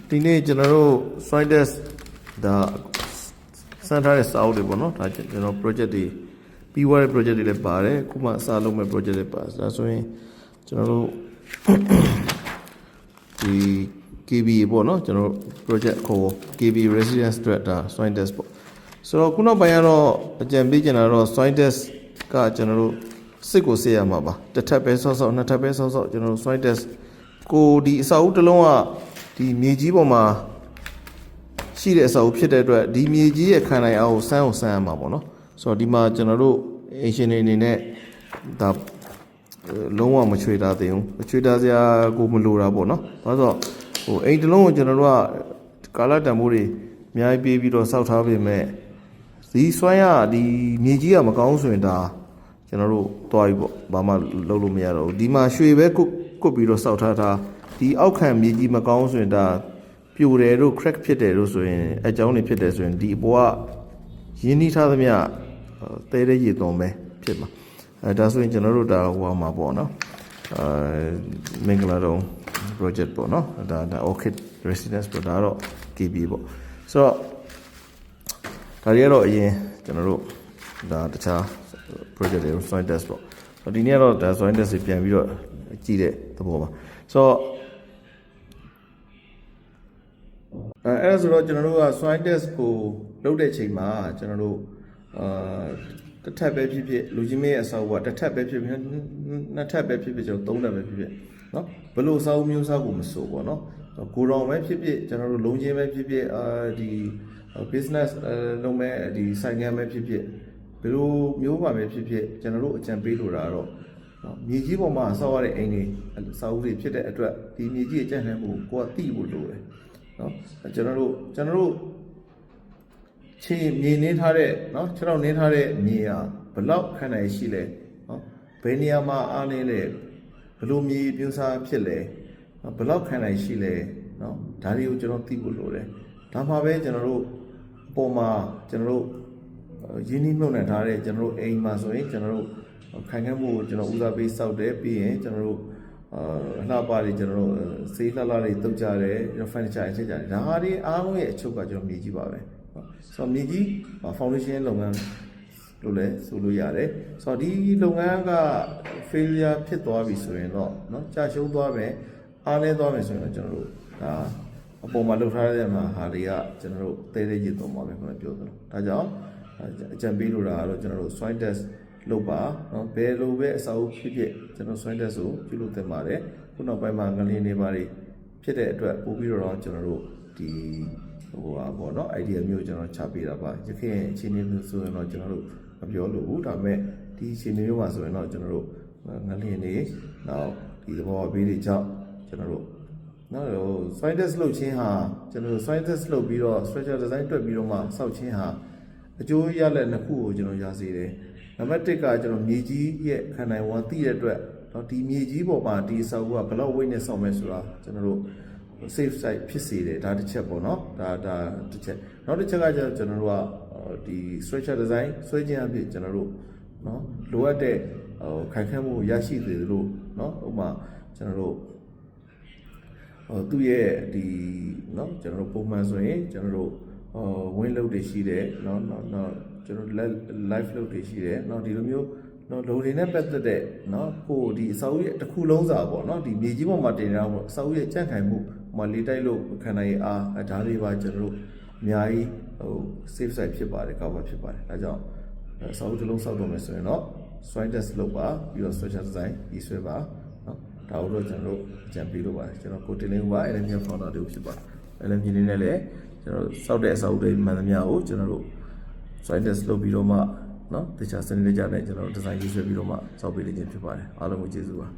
ဒီနေ့ကျွန်တော်တို့ soil test ဒါစမ်းထားတဲ့စာအုပ်တွေပေါ့နော်ဒါကျွန်တော် project တွေပြီးသွားတဲ့ project တွေလည်းပါတယ်အခုမှအစားလုပ်မဲ့ project တွေပါဒါဆိုရင်ကျွန်တော်တို့ဒီ KB ပေါ့နော်ကျွန်တော် project ခေါ် KB residence အတွက်ဒါ soil test ပေါ့ဆိုတော့ခုနောက်ပိုင်းကတော့အကြံပေးချင်တာတော့ soil test ကကျွန်တော်တို့စစ်ကိုစစ်ရမှာပါတစ်ထပ်ပဲဆော့ဆော့နှစ်ထပ်ပဲဆော့ဆော့ကျွန်တော်တို့ soil test ကိုဒီအစာအုပ်တစ်လုံးကဒီမြေကြီးပေါ်မှာရှိတဲ့အစာအုပ်ဖြစ်တဲ့အတွက်ဒီမြေကြီးရဲ့ခံနိုင်အောင်စမ်းရမှာပေါ့နော်ဆိုတော့ဒီမှာကျွန်တော်တို့အင်ရှင်တွေအနေနဲ့ဒါလုံးဝမချွေတာသေးဘူးမချွေတာစရာကိုမလိုတာပေါ့နော်ဒါဆိုဟိုအိမ်တစ်လုံးကိုကျွန်တော်တို့ကကာလတန်ဖိုးတွေအများကြီးပေးပြီးတော့စောက်ထားပေမဲ့ဒီစွမ်းရဒီမြေကြီးကမကောင်းဆိုရင်ဒါကျွန်တော်တို့တွားပြီပေါ့ဘာမှလုပ်လို့မရတော့ဘူးဒီမှာရွှေပဲကုတ်ပြီးတော့စောက်ထားတာဒီအောက်ခံမြေကြီးမကောင်းဆိုရင်ဒါပြိုတယ်တို့ crack ဖြစ်တယ်တို့ဆိုရင်အကြောင်းတွေဖြစ်တယ်ဆိုရင်ဒီအပေါ်ကရင်းနှီးထားသမျှတဲတဲ့ရေသွန်ပဲဖြစ်မှာဒါဆိုရင်ကျွန်တော်တို့ဒါဟိုမှာပေါ့နော်မင်္ဂလာတုံ project ပေါ့နော်ဒါ orchid residence ပေါ့ဒါတော့ KB ပေါ့ဆိုတော့ဒါတွေကတော့အရင်ကျွန်တော်တို့ဒါတခြား project တွေ soil test ပေါ့ဆိုတော့ဒီနေ့ကတော့ဒါ soil test တွေပြန်ပြီးတော့ကြည့်တဲ့သဘောပါဆိုတော့အဲ့ဒါဆိုတော့ကျွန်တော်တို့က soil test ကိုလုပ်တဲ့ချိန်မှာကျွန်တော်တို့တစ်ထပ်ပဲဖြစ်ဖြစ်လူကြီးမင်းရဲ့အစာအုပ်ကတစ်ထပ်ပဲဖြစ်ဖြစ်နှစ်ထပ်ပဲဖြစ်ဖြစ်ကျွန်တော်သုံးထပ်ပဲဖြစ်ဖြစ်เนาะဘယ်လိုအစာအုပ်မျိုးစားကိုမဆိုပေါ့เนาะကိုတော်ပဲဖြစ်ဖြစ်ကျွန်တော်တို့လုံးချင်းပဲဖြစ်ဖြစ်ဒီ business လုပ်မဲ့ဒီဆိုင်ငန်းပဲဖြစ်ဖြစ်ဘယ်လိုမျိုးပါပဲဖြစ်ဖြစ်ကျွန်တော်တို့အကြံပေးလိုတာတော့မြေကြီးပေါ်မှာဆောက်ရတဲ့အိမ်တွေစာအုပ်တွေဖြစ်တဲ့အတွက်ဒီမြေကြီးအကျဉ်းနှံမှုကိုကသိဖို့လိုတယ်เนาะကျွန်တော်တို့ခြေမြေနင်းထားတဲ့เนาะခြေထောက်နင်းထားတဲ့မြေဟာဘလောက်ခန့်နိုင်ရှိလဲเนาะဘယ်နေရာမှာအားနည်းလဲဘလို့မြေပြိုးစားဖြစ်လဲဘလောက်ခန့်နိုင်ရှိလဲเนาะဒါတွေကိုကျွန်တော်သိဖို့လိုတယ်ဒါမှပဲကျွန်တော်တို့အပေါ်မှာကျွန်တော်တို့ရင်းနှီးမြှုပ်နှံထားတဲ့ကျွန်တော်တို့အိမ်မှာဆိုရင်ကျွန်တော်တို့ခိုင်ခန့်မှုကိုကျွန်တော်ဦးစားပေးစောက်တယ်ပြီးရင်ကျွန်တော်တို့အလှပတွေကျွန်တော်တို့ဆေးလှလှတွေတုတ်ကြတယ်ကျွန်တော် furniture အချက်ကြတယ်ဒါဟာဒီအားလုံးရဲ့အချုပ်ကကျွန်တော်မြေကြီးပါပဲဆိုတော့မြေကြီး foundation လုပ်ငန်းလို့လည်းဆိုလို့ရတယ်ဆိုတော့ဒီလုပ်ငန်းက failure ဖြစ်သွားပြီဆိုရင်တော့เนาะကြာရှုံးသွားမယ်အားနည်းသွားမယ်ဆိုရင်တော့ကျွန်တော်တို့ဒါအပေါ်မှာလှုပ်ထားတဲ့မှာဟာတွေကကျွန်တော်တို့တဲတဲရည်သုံးပါပဲခင်ဗျပြောသလိုဒါကြောင့်အကြံပေးလိုတာကတော့ကျွန်တော်တို့ soil test လုပ်ပါเนาะဘယ်လိုပဲအစာအုပ်ဖြစ်ဖြစ်ကျွန်တော် soil test ကိုပြုလုပ်သင့်ပါတယ်ခုနောက်ပိုင်းမှာငလင်းနေပါတွေဖြစ်တဲ့အတွက်ပို့ပြီးတော့ကျွန်တော်တို့ဒီဟိုပါပေါ့เนาะ idea မျိုးကျွန်တော်ချပေးတာပါရခင်အခြေအနေမျိုးဆိုရင်တော့ကျွန်တော်တို့မပြောလို့ဘူးဒါပေမဲ့ဒီအခြေအနေမျိုးမှာဆိုရင်တော့ကျွန်တော်တို့ငလင်းနေနောက်ဒီသဘောပေးတွေကြောင့်ကျွန်တော်တို့နော် soil test လုပ်ခြင်းဟာကျွန်တော် soil test လုပ်ပြီးတော့ structure design တွက်ပြီးတော့မှစောက်ခြင်းဟာအကျိုးရလဒ်နှစ်ခုကိုကျွန်တော်ရစေတယ်နံပါတ်1ကကျွန်တော်မြေကြီးရဲ့ခံနိုင်ဝမ်းသိတဲ့အတွက်တော့ဒီမြေကြီးပေါ်မှာဒီဆောက်ကဘယ်လောက် weight နဲ့ဆောက်မယ်ဆိုတာကျွန်တော်တို့ safe site ဖြစ်စေတယ်ဒါတစ်ချက်ပေါ့နော်ဒါတစ်ချက်နောက်တစ်ချက်ကကျွန်တော်တို့ကဒီ structure design ဆွဲခြင်းအဖြစ်ကျွန်တော်တို့နော်လိုအပ်တဲ့ခိုင်ခန့်မှုရရှိစေလို့နော်ဥပမာကျွန်တော်တို့သူ့ရဲ့ဒီเนาะကျွန်တော်တို့ပုံမှန်ဆိုရင်ကျွန်တော်တို့win load တွေရှိတယ်เนาะကျွန်တော် live load တွေရှိတယ်เนาะဒီလိုမျိုးเนาะ load တွေနဲ့ပတ်သက်တဲ့เนาะကိုဒီအစာအုပ်ရဲ့တစ်ခုလုံးစာပေါ့เนาะဒီမြေကြီးပေါ်မှာတင်ထားပေါ့အစာအုပ်ရဲ့ကြန့်ခိုင်မှုဟိုလေးတိုက်လို့ခံနိုင်အားဒါတွေပါကျွန်တော်တို့အများကြီးဟို safe side ဖြစ်ပါတယ် cover ဖြစ်ပါတယ်ဒါကြောင့်အစာအုပ်တစ်လုံးစောက်တော့မယ်ဆိုရင်တော့ soil test လုပ်ပါပြီးတော့ structure design ရေးဆွဲပါเนาะဒါတို့ကျွန်တော်တို့အကြံပေးလို့ပါတယ်ကျွန်တော်ကိုတင်လင်းပါ LMG founder တို့ဖြစ်ပါ LMG နေနဲ့လည်းကျွန်တော်စောက်တဲ့အစာအုပ်တွေမှန်သမျှကိုကျွန်တော်တို့ soil test လုပ်ပြီးတော့မှเนาะတခြားစနစ်ကြနဲ့ကျွန်တော်တို့ design ရေးဆွဲပြီးတော့မှစောက်ပေးနေခြင်းဖြစ်ပါတယ်အားလုံးကိုကျေးဇူးပါ